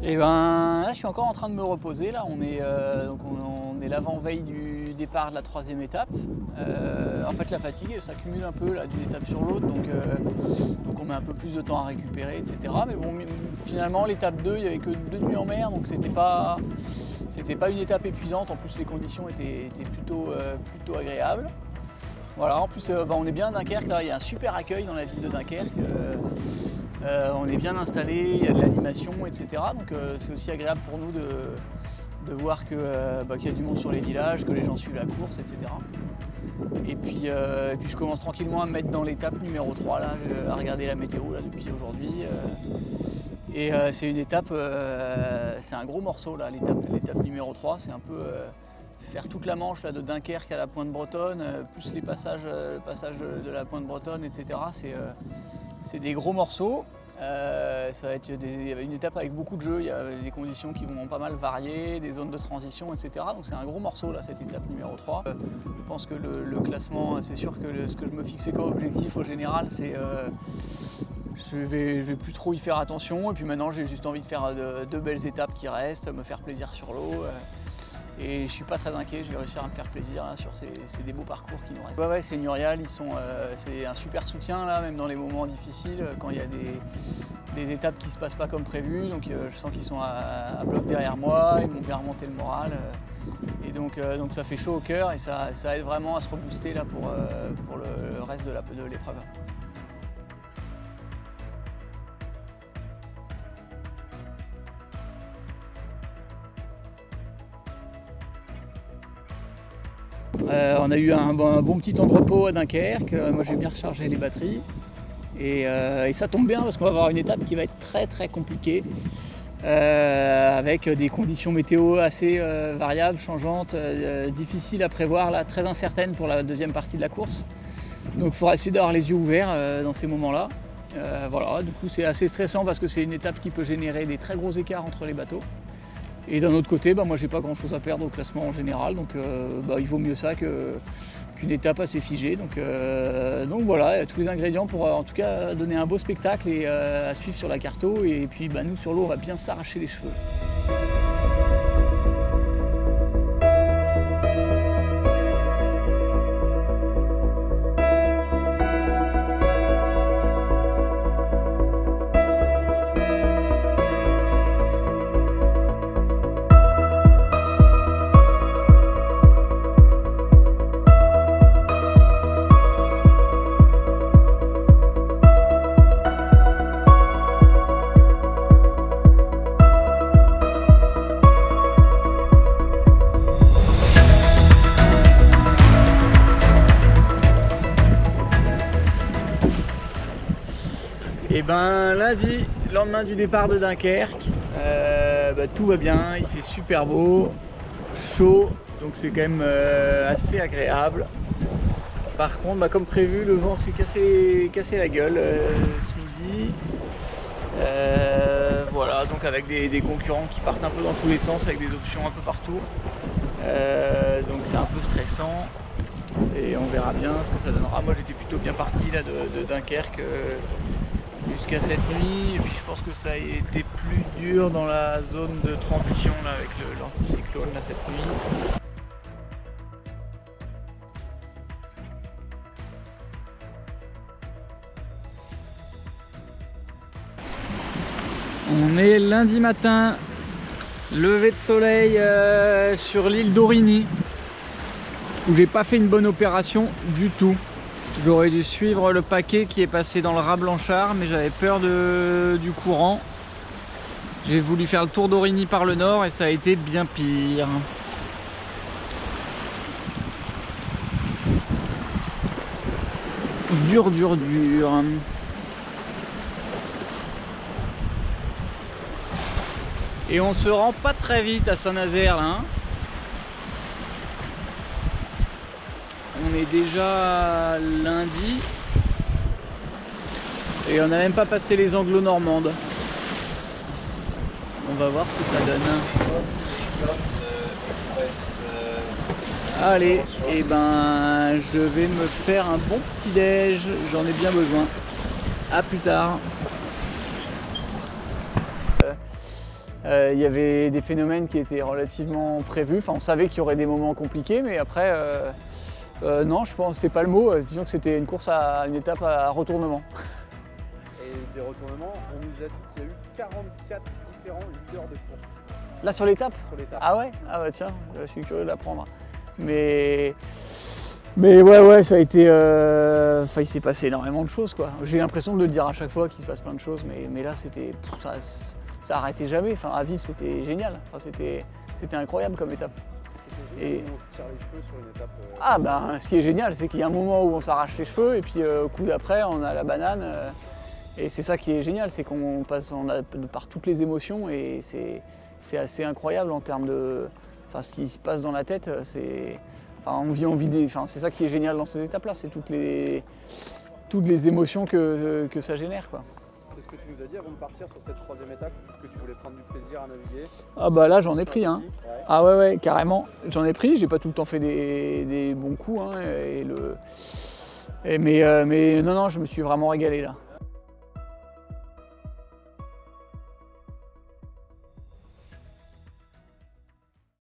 Et ben là je suis encore en train de me reposer. Là on est l'avant-veille du départ de la 3e étape. En fait la fatigue s'accumule un peu là d'une étape sur l'autre, donc on met un peu plus de temps à récupérer, etc. Mais bon, finalement l'étape 2 il n'y avait que 2 nuits en mer, donc c'était pas une étape épuisante. En plus les conditions étaient plutôt agréables. Voilà, en plus on est bien à Dunkerque, là il y a un super accueil dans la ville de Dunkerque. On est bien installé, il y a de l'animation, etc. Donc c'est aussi agréable pour nous de voir qu'il y a du monde sur les villages, que les gens suivent la course, etc. Et puis je commence tranquillement à me mettre dans l'étape numéro 3, là, à regarder la météo là, depuis aujourd'hui. Et c'est une étape, c'est un gros morceau là, l'étape numéro 3, c'est un peu faire toute la Manche là, de Dunkerque à la Pointe Bretonne, plus le passage de la Pointe Bretonne, etc. C'est des gros morceaux. Ça va être une étape avec beaucoup de jeux, il y a des conditions qui vont pas mal varier, des zones de transition, etc. Donc c'est un gros morceau là, cette étape numéro 3. Je pense que le classement, c'est sûr que ce que je me fixais comme objectif au général, c'est je vais plus trop y faire attention. Et puis maintenant j'ai juste envie de faire deux belles étapes qui restent, me faire plaisir sur l'eau. Et je suis pas très inquiet, je vais réussir à me faire plaisir là, sur ces des beaux parcours qui nous restent. Ouais, c'est Nurial, c'est un super soutien là, même dans les moments difficiles, quand il y a des étapes qui se passent pas comme prévu. Donc je sens qu'ils sont à bloc derrière moi, ils m'ont bien remonté le moral. Et donc ça fait chaud au cœur et ça aide vraiment à se rebooster là pour le reste de l'épreuve. On a eu un bon petit temps de repos à Dunkerque. Moi j'ai bien rechargé les batteries et ça tombe bien parce qu'on va avoir une étape qui va être très compliquée avec des conditions météo assez variables, changeantes, difficiles à prévoir, là, très incertaines pour la deuxième partie de la course. Donc il faudra essayer d'avoir les yeux ouverts dans ces moments-là. Voilà, du coup c'est assez stressant parce que c'est une étape qui peut générer des très gros écarts entre les bateaux. Et d'un autre côté, moi j'ai pas grand chose à perdre au classement en général, donc il vaut mieux ça qu'une étape assez figée. Donc voilà, il y a tous les ingrédients pour en tout cas donner un beau spectacle et à suivre sur la carto. Et puis nous sur l'eau, on va bien s'arracher les cheveux. Et lundi, lendemain du départ de Dunkerque, tout va bien, il fait super beau, chaud, donc c'est quand même assez agréable. Par contre, comme prévu, le vent s'est cassé la gueule ce midi. Voilà, donc avec des concurrents qui partent un peu dans tous les sens, avec des options un peu partout. Donc c'est un peu stressant et on verra bien ce que ça donnera. Moi j'étais plutôt bien parti là, de Dunkerque jusqu'à cette nuit, et puis je pense que ça a été plus dur dans la zone de transition là, avec l'anticyclone là, cette nuit. On est lundi matin, lever de soleil sur l'île d'Aurigny, où j'ai pas fait une bonne opération du tout. J'aurais dû suivre le paquet qui est passé dans le raz Blanchard, mais j'avais peur du courant. J'ai voulu faire le tour d'Aurigny par le nord et ça a été bien pire. Dur. Et on se rend pas très vite à Saint-Nazaire là. Hein. On est déjà lundi et on n'a même pas passé les Anglo-Normandes. On va voir ce que ça donne. Allez, et je vais me faire un bon petit déj, j'en ai bien besoin. À plus tard. Il y avait des phénomènes qui étaient relativement prévus. Enfin, on savait qu'il y aurait des moments compliqués, mais après, non, je pense que c'était pas le mot. Disons que c'était une course à une étape à retournement. Et des retournements, on nous a dit qu'il y a eu 44 différents leaders de course. Là sur l'étape? Sur l'étape. Ah ouais? Ah bah tiens, je suis curieux d'apprendre. Mais ouais, ça a été. Enfin, il s'est passé énormément de choses, quoi. J'ai l'impression de le dire à chaque fois qu'il se passe plein de choses, mais là c'était. Ça arrêtait jamais. Enfin, à vivre c'était génial. Enfin, c'était incroyable comme étape. Et on se tire les cheveux sur une étape. Ah ben, ce qui est génial, c'est qu'il y a un moment où on s'arrache les cheveux et puis au coup d'après on a la banane. Et c'est ça qui est génial, c'est qu'on passe par toutes les émotions et c'est assez incroyable en termes de. Enfin, ce qui se passe dans la tête, c'est. Enfin, on vit enfin, c'est ça qui est génial dans ces étapes-là, c'est toutes les émotions que ça génère, quoi. C'est ce que tu nous as dit avant de partir sur cette troisième étape, que tu voulais prendre du plaisir à naviguer. Ah bah là j'en ai pris, hein. Ouais. Ah ouais, carrément. J'en ai pris, j'ai pas tout le temps fait des bons coups, hein, mais non, je me suis vraiment régalé là.